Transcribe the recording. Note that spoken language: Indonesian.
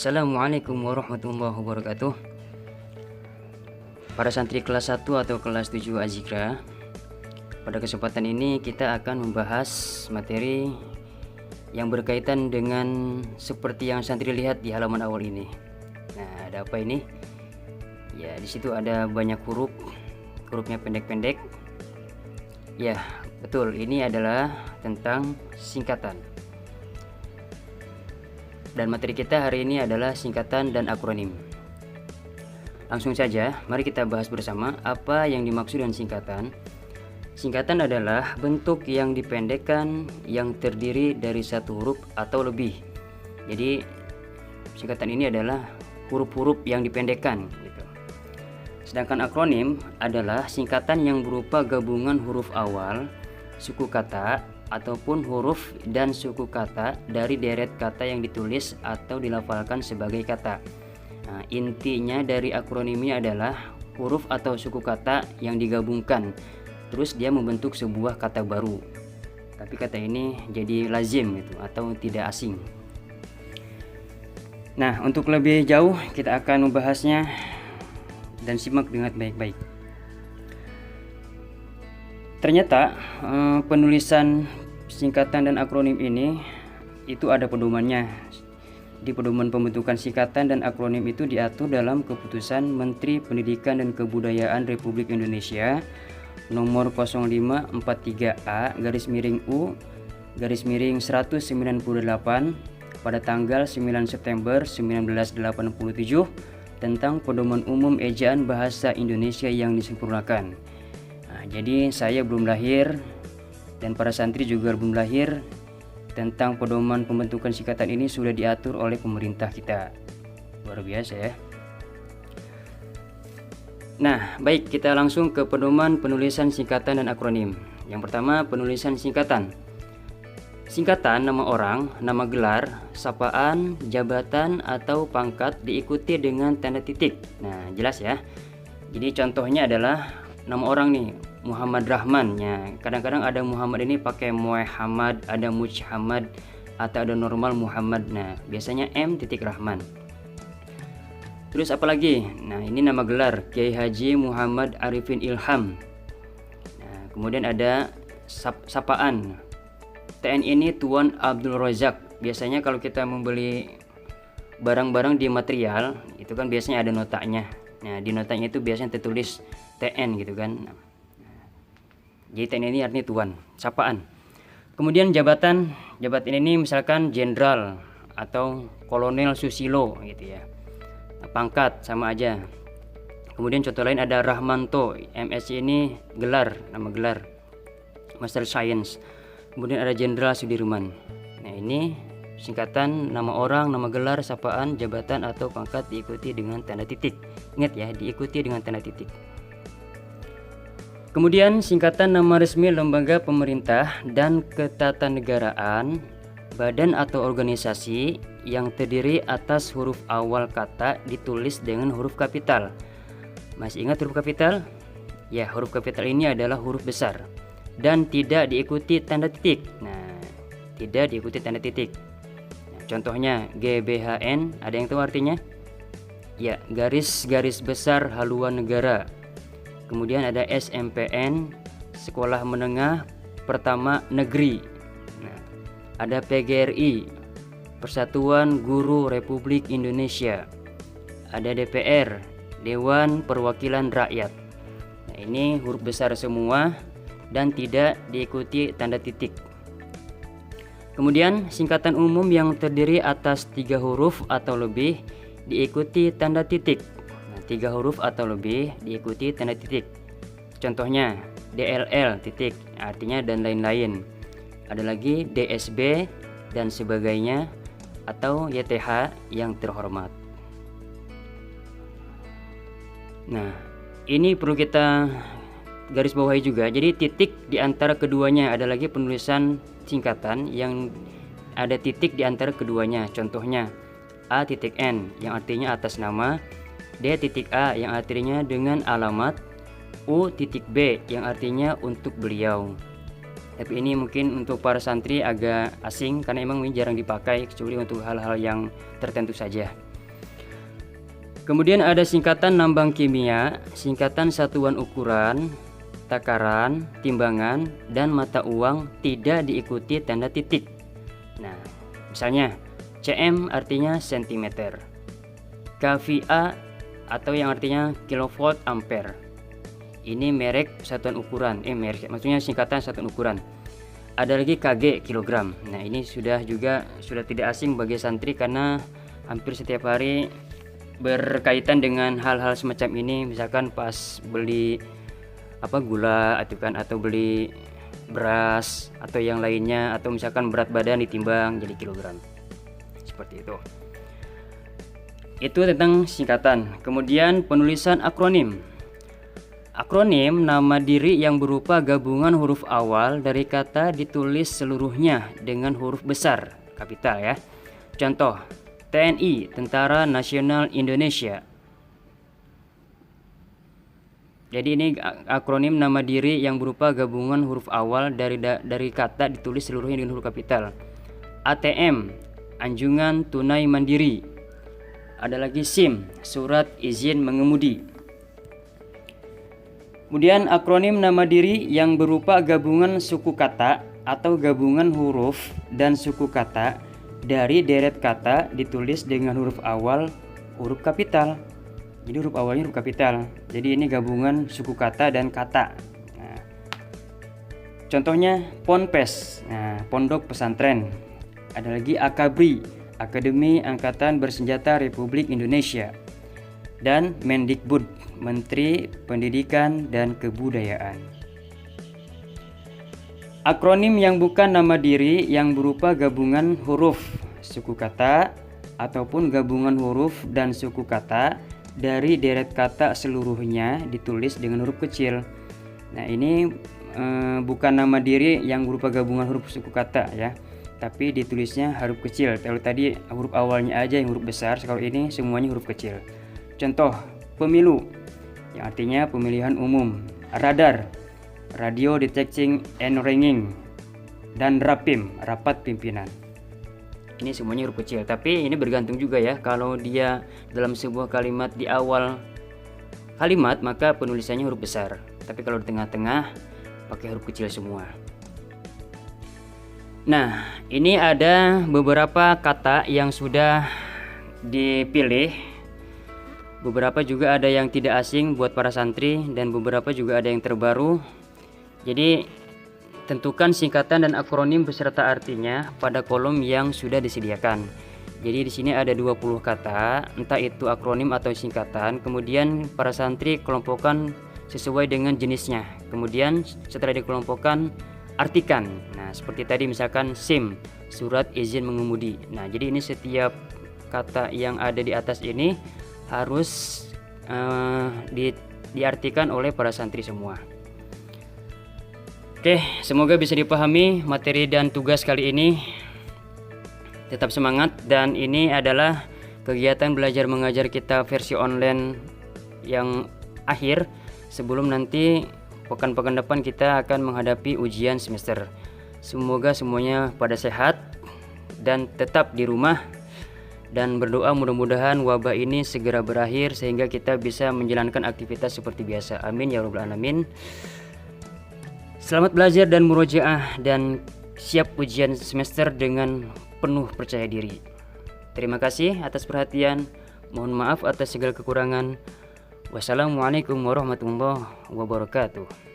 Assalamualaikum warahmatullahi wabarakatuh. Para santri kelas 1 atau kelas 7 Azikra, pada kesempatan ini kita akan membahas materi yang berkaitan dengan seperti yang santri lihat di halaman awal ini. Nah, ada apa ini? Ya, di situ ada banyak hurufnya pendek-pendek. Ya, betul, ini adalah tentang singkatan. Dan materi kita hari ini adalah singkatan dan akronim. Langsung saja, mari kita bahas bersama apa yang dimaksud dengan singkatan. Singkatan adalah bentuk yang dipendekkan yang terdiri dari satu huruf atau lebih. Jadi singkatan ini adalah huruf-huruf yang dipendekkan gitu. Sedangkan akronim adalah singkatan yang berupa gabungan huruf awal, suku kata, ataupun huruf dan suku kata dari deret kata yang ditulis atau dilafalkan sebagai kata. Nah, intinya dari akronimnya adalah huruf atau suku kata yang digabungkan, terus dia membentuk sebuah kata baru. Tapi kata ini jadi lazim gitu, atau tidak asing. Nah, untuk lebih jauh kita akan membahasnya dan simak dengan baik-baik. Ternyata penulisan singkatan dan akronim ini itu ada pedomannya. Di pedoman pembentukan singkatan dan akronim itu diatur dalam Keputusan Menteri Pendidikan dan Kebudayaan Republik Indonesia nomor 0543A/U/198 pada tanggal 9 September 1987 tentang Pedoman Umum Ejaan Bahasa Indonesia yang disempurnakan. Jadi saya belum lahir dan para santri juga belum lahir. Tentang pedoman pembentukan singkatan ini sudah diatur oleh pemerintah kita. Luar biasa ya. Nah, baik, kita langsung ke pedoman penulisan singkatan dan akronim. Yang pertama, penulisan singkatan. Singkatan nama orang, nama gelar, sapaan, jabatan atau pangkat diikuti dengan tanda titik. Nah, jelas ya. Jadi contohnya adalah nama orang nih, Muhammad Rahman. Ya, kadang-kadang ada Muhammad ini pakai Muhammad, ada Muhammad, atau ada normal Muhammad. Nah, biasanya M titik Rahman. Terus apa lagi? Nah, ini nama gelar Kiai Haji Muhammad Arifin Ilham. Nah, kemudian ada sapaan. TN ini Tuan Abdul Razak. Biasanya kalau kita membeli barang-barang di material, itu kan biasanya ada notanya. Nah, di notanya itu biasanya tertulis TN gitu kan. Jadi TN ini artinya tuan, sapaan. Kemudian jabatan ini misalkan jenderal atau kolonel Susilo gitu ya. Nah, pangkat sama aja. Kemudian contoh lain ada Rahmanto, MSc ini gelar, nama gelar Master Science. Kemudian ada Jenderal Sudirman. Nah, ini singkatan nama orang, nama gelar, sapaan, jabatan atau pangkat diikuti dengan tanda titik. Ingat ya, diikuti dengan tanda titik. Kemudian singkatan nama resmi lembaga pemerintah dan ketatanegaraan, badan atau organisasi yang terdiri atas huruf awal kata ditulis dengan huruf kapital. Masih ingat huruf kapital? Ya, huruf kapital ini adalah huruf besar dan tidak diikuti tanda titik. Nah, tidak diikuti tanda titik. Nah, contohnya GBHN, ada yang tahu artinya? Ya, garis besar haluan negara. Kemudian ada SMPN, Sekolah Menengah Pertama Negeri. Nah, ada PGRI, Persatuan Guru Republik Indonesia. Ada DPR, Dewan Perwakilan Rakyat. Nah, ini huruf besar semua dan tidak diikuti tanda titik. Kemudian singkatan umum yang terdiri atas 3 huruf atau lebih diikuti tanda titik. 3 huruf atau lebih diikuti tanda titik. Contohnya DLL titik, artinya dan lain-lain. Ada lagi DSB dan sebagainya, atau YTH yang terhormat. Nah, ini perlu kita garis bawahi juga. Jadi titik di antara keduanya, ada lagi penulisan singkatan yang ada titik di antara keduanya. Contohnya A.N yang artinya atas nama, D.A yang artinya dengan alamat, U.B yang artinya untuk beliau. Tapi ini mungkin untuk para santri agak asing karena emang ini jarang dipakai kecuali untuk hal-hal yang tertentu saja. Kemudian ada singkatan nambang kimia, singkatan satuan ukuran, takaran, timbangan, dan mata uang tidak diikuti tanda titik. Nah, misalnya cm artinya sentimeter, kVA atau yang artinya kilovolt ampere. Ini merek satuan ukuran, merek maksudnya singkatan satuan ukuran. Ada lagi kg, kilogram. Nah, ini sudah tidak asing bagi santri karena hampir setiap hari berkaitan dengan hal-hal semacam ini. Misalkan pas beli gula atau beli beras atau yang lainnya, atau misalkan berat badan ditimbang jadi kilogram. Seperti itu. Itu tentang singkatan. Kemudian penulisan akronim. Akronim nama diri yang berupa gabungan huruf awal dari kata ditulis seluruhnya dengan huruf besar, kapital ya. Contoh, TNI, Tentara Nasional Indonesia. Jadi ini akronim nama diri yang berupa gabungan huruf awal dari kata ditulis seluruhnya dengan huruf kapital. ATM, Anjungan Tunai Mandiri. Ada lagi SIM, Surat Izin Mengemudi. Kemudian akronim nama diri yang berupa gabungan suku kata atau gabungan huruf dan suku kata dari deret kata ditulis dengan huruf awal huruf kapital. Jadi huruf awalnya huruf kapital. Jadi ini gabungan suku kata dan kata. Nah, contohnya Ponpes, pondok pesantren. Ada lagi Akabri, Akademi Angkatan Bersenjata Republik Indonesia. Dan Mendikbud, Menteri Pendidikan dan Kebudayaan. Akronim yang bukan nama diri yang berupa gabungan huruf, suku kata, ataupun gabungan huruf dan suku kata dari deret kata seluruhnya ditulis dengan huruf kecil. Nah, ini bukan nama diri yang berupa gabungan huruf suku kata ya, tapi ditulisnya huruf kecil. Kalau tadi huruf awalnya aja yang huruf besar, kalau ini semuanya huruf kecil. Contoh, pemilu yang artinya pemilihan umum, radar, radio detecting and ringing, dan rapim, rapat pimpinan. Ini semuanya huruf kecil, tapi ini bergantung juga ya. Kalau dia dalam sebuah kalimat di awal kalimat, maka penulisannya huruf besar. Tapi kalau di tengah-tengah pakai huruf kecil semua. Nah, ini ada beberapa kata yang sudah dipilih. Beberapa juga ada yang tidak asing buat para santri dan beberapa juga ada yang terbaru. Jadi tentukan singkatan dan akronim beserta artinya pada kolom yang sudah disediakan. Jadi di sini ada 20 kata, entah itu akronim atau singkatan. Kemudian para santri kelompokkan sesuai dengan jenisnya. Kemudian setelah dikelompokkan, artikan. Nah, seperti tadi misalkan SIM, Surat Izin Mengemudi. Nah, jadi ini setiap kata yang ada di atas ini harus diartikan oleh para santri semua. Oke, semoga bisa dipahami materi dan tugas kali ini. Tetap semangat, dan ini adalah kegiatan belajar mengajar kita versi online yang akhir sebelum nanti pekan-pekan depan kita akan menghadapi ujian semester. Semoga semuanya pada sehat dan tetap di rumah, dan berdoa mudah-mudahan wabah ini segera berakhir sehingga kita bisa menjalankan aktivitas seperti biasa. Amin ya rabbal alamin. Selamat belajar dan murojaah, dan siap ujian semester dengan penuh percaya diri. Terima kasih atas perhatian. Mohon maaf atas segala kekurangan. Wassalamualaikum warahmatullahi wabarakatuh.